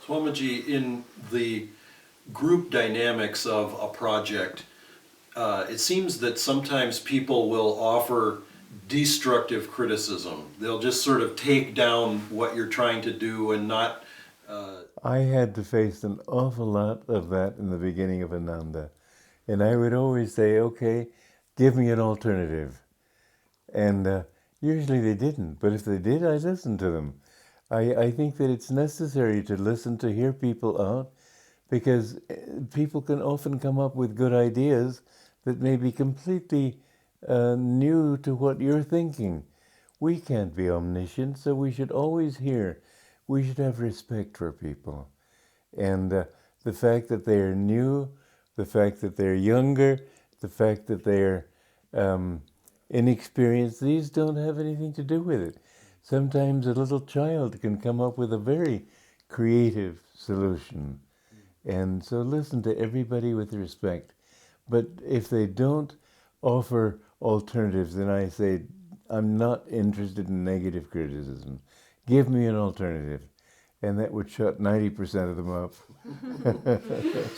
Swamiji, in the group dynamics of a project, it seems that sometimes people will offer destructive criticism. They'll just sort of take down what you're trying to do and not... I had to face an awful lot of that in the beginning of Ananda. And I would always say, okay, give me an alternative. And usually they didn't, but if they did, I listened to them. I think that it's necessary to listen, to hear people out, because people can often come up with good ideas that may be completely new to what you're thinking. We can't be omniscient, so we should always hear. We should have respect for people. And the fact that they're new, the fact that they're younger, the fact that they're inexperienced, these don't have anything to do with it. Sometimes a little child can come up with a very creative solution. And so listen to everybody with respect. But if they don't offer alternatives, then I say, I'm not interested in negative criticism. Give me an alternative. And that would shut 90% of them up.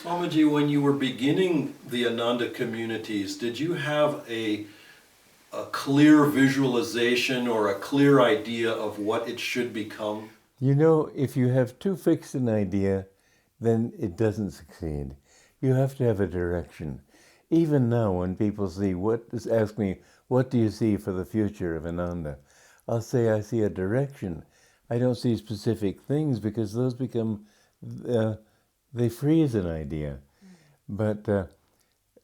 Swamiji, when you were beginning the Ananda communities, did you have a clear visualization or a clear idea of what it should become? You know, if you have too fixed an idea, then it doesn't succeed. You have to have a direction. Even now, when people ask me, what do you see for the future of Ananda? I'll say I see a direction. I don't see specific things, because those become, they freeze an idea. But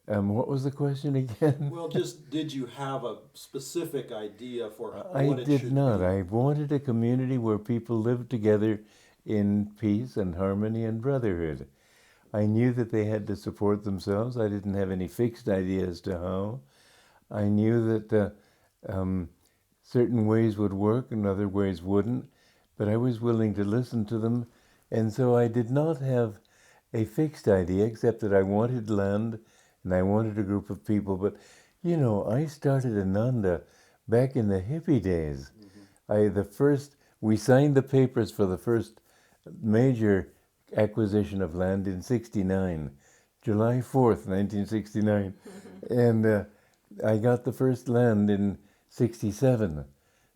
what was the question again? Well, just did you have a specific idea for what I it did should not. be? I wanted a community where people lived together in peace and harmony and brotherhood. I knew that they had to support themselves. I didn't have any fixed idea as to how. I knew that certain ways would work and other ways wouldn't, but I was willing to listen to them. And so I did not have a fixed idea, except that I wanted land and I wanted a group of people. But, you know, I started Ananda back in the hippie days. We signed the papers for the first major acquisition of land in '69, July 4th, 1969. And I got the first land in '67.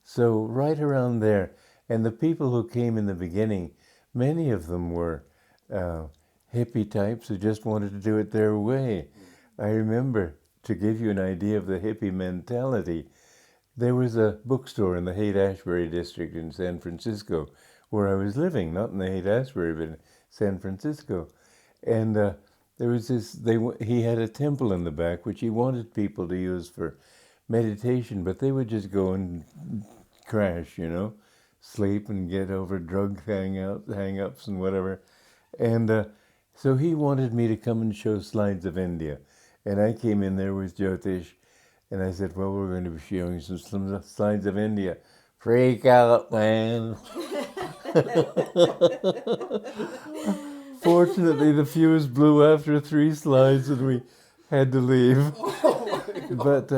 So right around there. And the people who came in the beginning, many of them were hippie types who just wanted to do it their way. I remember, to give you an idea of the hippie mentality, there was a bookstore in the Haight-Ashbury district in San Francisco where I was living, not in the Haight-Ashbury, but in San Francisco. And there was he had a temple in the back which he wanted people to use for meditation, but they would just go and crash, you know, sleep and get over drug hang-ups and whatever. And so he wanted me to come and show slides of India. And I came in there with Jyotish, and I said, well, we're going to be showing some slides of India. Freak out, man. Fortunately, the fuse blew after 3 slides, and we had to leave. But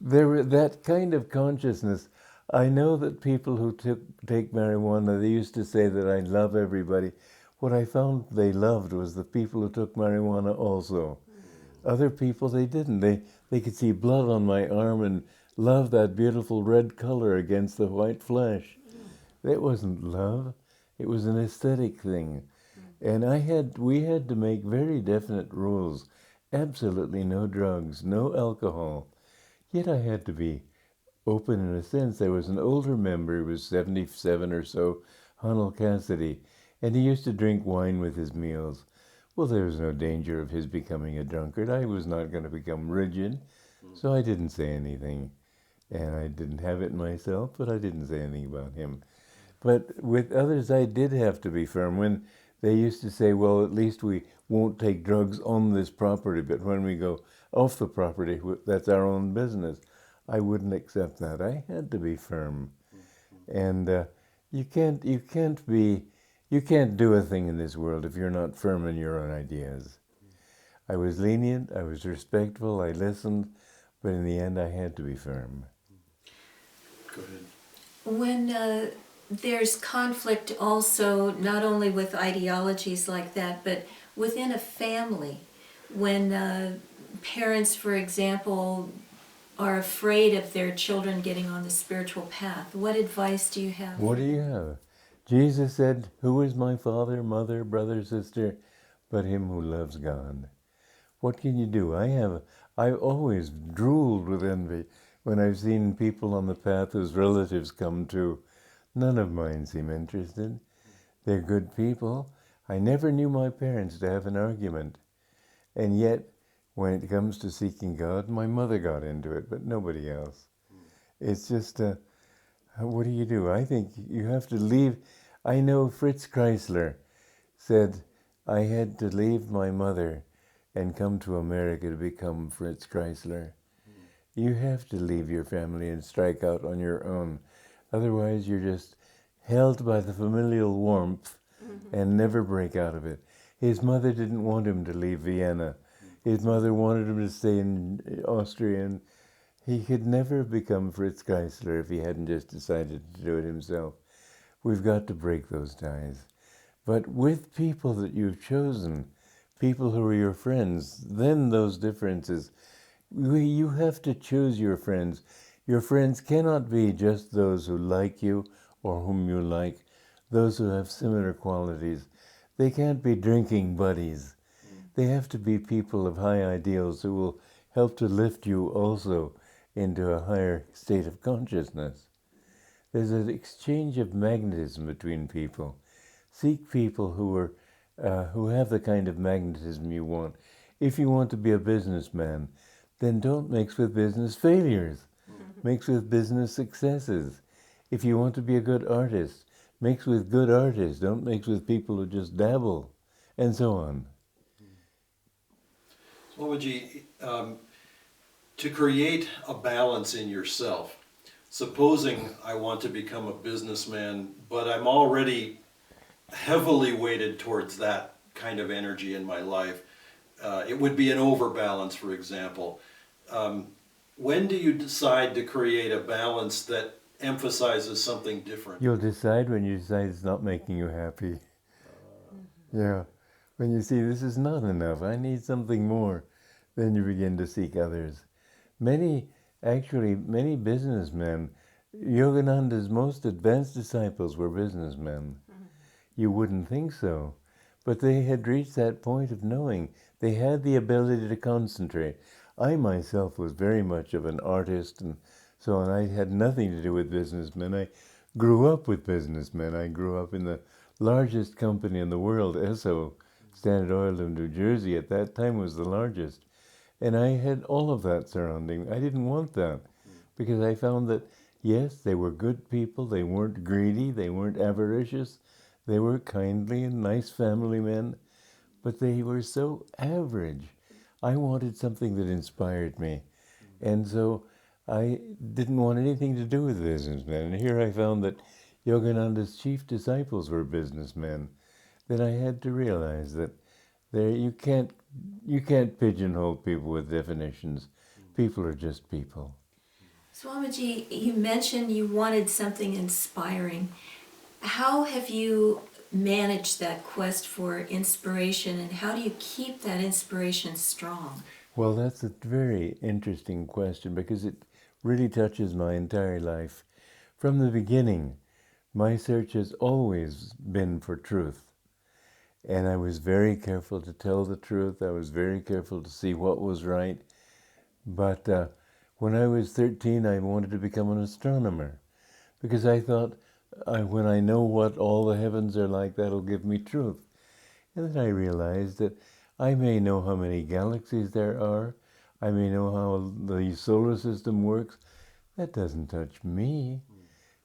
there were that kind of consciousness. I know that people who take marijuana, they used to say that I love everybody. What I found they loved was the people who took marijuana also. Other people, they didn't. They could see blood on my arm and love that beautiful red color against the white flesh. That wasn't love. It was an aesthetic thing. And we had to make very definite rules. Absolutely no drugs, no alcohol. Yet I had to be open in a sense. There was an older member, who was 77 or so, Hunnell Cassidy, and he used to drink wine with his meals. Well, there was no danger of his becoming a drunkard. I was not going to become rigid, so I didn't say anything. And I didn't have it myself, but I didn't say anything about him. But with others, I did have to be firm. When they used to say, well, at least we won't take drugs on this property, but when we go off the property, that's our own business. I wouldn't accept that. I had to be firm. And you can't do a thing in this world if you're not firm in your own ideas. I was lenient, I was respectful, I listened, but in the end I had to be firm. Go ahead. When there's conflict also, not only with ideologies like that, but within a family. When parents, for example, are afraid of their children getting on the spiritual path, what advice do you have? What do you have? Jesus said, "Who is my father, mother, brother, sister, but him who loves God?" What can you do? I've always drooled with envy when I've seen people on the path whose relatives come to. None of mine seem interested. They're good people. I never knew my parents to have an argument. And yet, when it comes to seeking God, my mother got into it, but nobody else. It's just, what do you do? I think you have to leave. I know Fritz Kreisler said, "I had to leave my mother and come to America to become Fritz Kreisler." You have to leave your family and strike out on your own. Otherwise, you're just held by the familial warmth and never break out of it. His mother didn't want him to leave Vienna. His mother wanted him to stay in Austria, and he could never become Fritz Kreisler if he hadn't just decided to do it himself. We've got to break those ties. But with people that you've chosen, people who are your friends, then those differences, you have to choose your friends. Your friends cannot be just those who like you or whom you like, those who have similar qualities. They can't be drinking buddies. They have to be people of high ideals who will help to lift you also into a higher state of consciousness. There's an exchange of magnetism between people. Seek people who have the kind of magnetism you want. If you want to be a businessman, then don't mix with business failures. Mix with business successes. If you want to be a good artist, mix with good artists. Don't mix with people who just dabble, and so on. Babaji, to create a balance in yourself, supposing I want to become a businessman, but I'm already heavily weighted towards that kind of energy in my life, it would be an overbalance, for example. When do you decide to create a balance that emphasizes something different? You'll decide when you decide it's not making you happy. Yeah. When you see this is not enough, I need something more, then you begin to seek others. Many businessmen, Yogananda's most advanced disciples were businessmen. You wouldn't think so. But they had reached that point of knowing. They had the ability to concentrate. I myself was very much of an artist and so on. I had nothing to do with businessmen. I grew up with businessmen. I grew up in the largest company in the world, Esso, Standard Oil of New Jersey, at that time was the largest. And I had all of that surrounding me. I didn't want that because I found that, yes, they were good people. They weren't greedy. They weren't avaricious. They were kindly and nice family men, but they were so average. I wanted something that inspired me. And so I didn't want anything to do with businessmen. And here I found that Yogananda's chief disciples were businessmen. Then I had to realize that you can't pigeonhole people with definitions. People are just people. Swamiji, you mentioned you wanted something inspiring. How have you managed that quest for inspiration, and how do you keep that inspiration strong? Well, that's a very interesting question because it really touches my entire life. From the beginning, my search has always been for truth. And I was very careful to tell the truth. I was very careful to see what was right. But when I was 13, I wanted to become an astronomer because I thought, when I know what all the heavens are like, that'll give me truth. And then I realized that I may know how many galaxies there are. I may know how the solar system works. That doesn't touch me.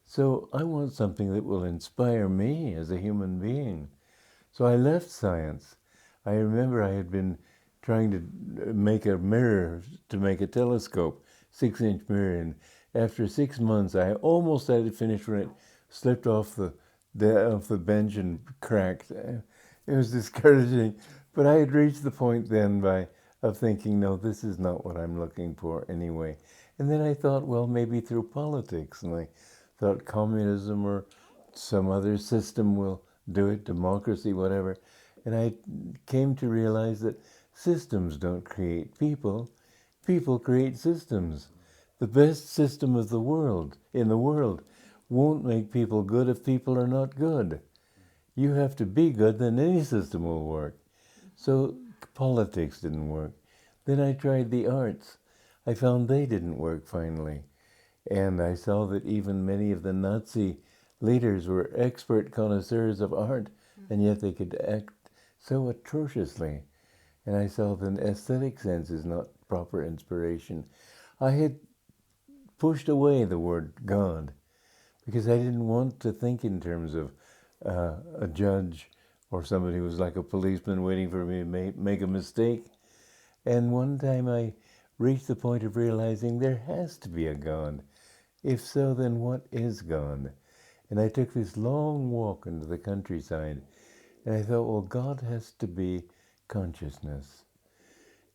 So I want something that will inspire me as a human being. So I left science. I remember I had been trying to make a mirror to make a telescope, 6-inch mirror, and after 6 months I almost had it finished when it slipped off the bench and cracked. It was discouraging, but I had reached the point then of thinking, no, this is not what I'm looking for anyway. And then I thought, well, maybe through politics, and I thought communism or some other system will do it, democracy, whatever. And I came to realize that systems don't create people, people create systems. The best system of the world, in the world, won't make people good if people are not good. You have to be good, then any system will work. So politics didn't work. Then I tried the arts. I found they didn't work finally. And I saw that even many of the Nazi leaders were expert connoisseurs of art, and yet they could act so atrociously. And I saw that an aesthetic sense is not proper inspiration. I had pushed away the word God because I didn't want to think in terms of a judge or somebody who was like a policeman waiting for me to make a mistake. And one time I reached the point of realizing there has to be a God. If so, then what is God? And I took this long walk into the countryside, and I thought, well, God has to be consciousness,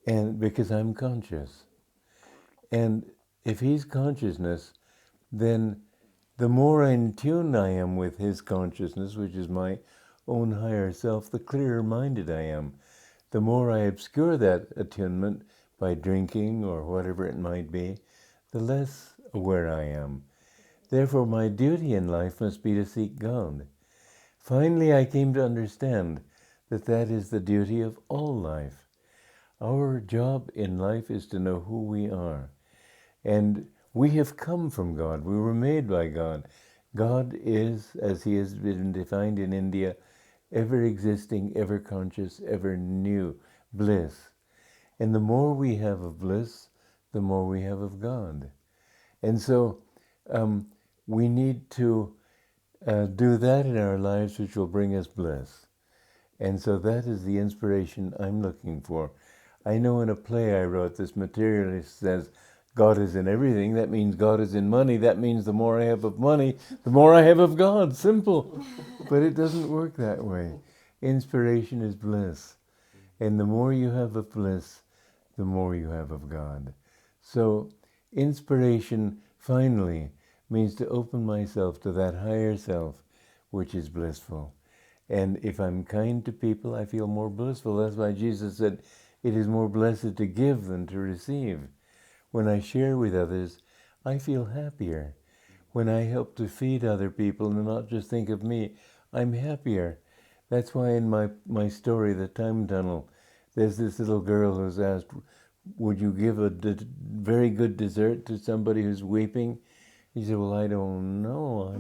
and because I'm conscious. And if he's consciousness, then the more in tune I am with his consciousness, which is my own higher self, the clearer minded I am. The more I obscure that attunement by drinking or whatever it might be, the less aware I am. Therefore, my duty in life must be to seek God. Finally, I came to understand that that is the duty of all life. Our job in life is to know who we are. And we have come from God. We were made by God. God is, as he has been defined in India, ever existing, ever conscious, ever new, bliss. And the more we have of bliss, the more we have of God. And so we need to do that in our lives, which will bring us bliss. And so that is the inspiration I'm looking for. I know in a play I wrote, this materialist says, God is in everything. That means God is in money. That means the more I have of money, the more I have of God. Simple. But it doesn't work that way. Inspiration is bliss. And the more you have of bliss, the more you have of God. So inspiration, finally, means to open myself to that higher self, which is blissful. And if I'm kind to people, I feel more blissful. That's why Jesus said, it is more blessed to give than to receive. When I share with others, I feel happier. When I help to feed other people and not just think of me, I'm happier. That's why in my story, The Time Tunnel, there's this little girl who's asked, would you give a very good dessert to somebody who's weeping? He said, well, I don't know.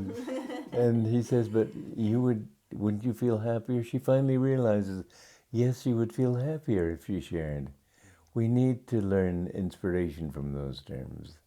And he says, but wouldn't you feel happier? She finally realizes, yes, she would feel happier if she shared. We need to learn inspiration from those terms.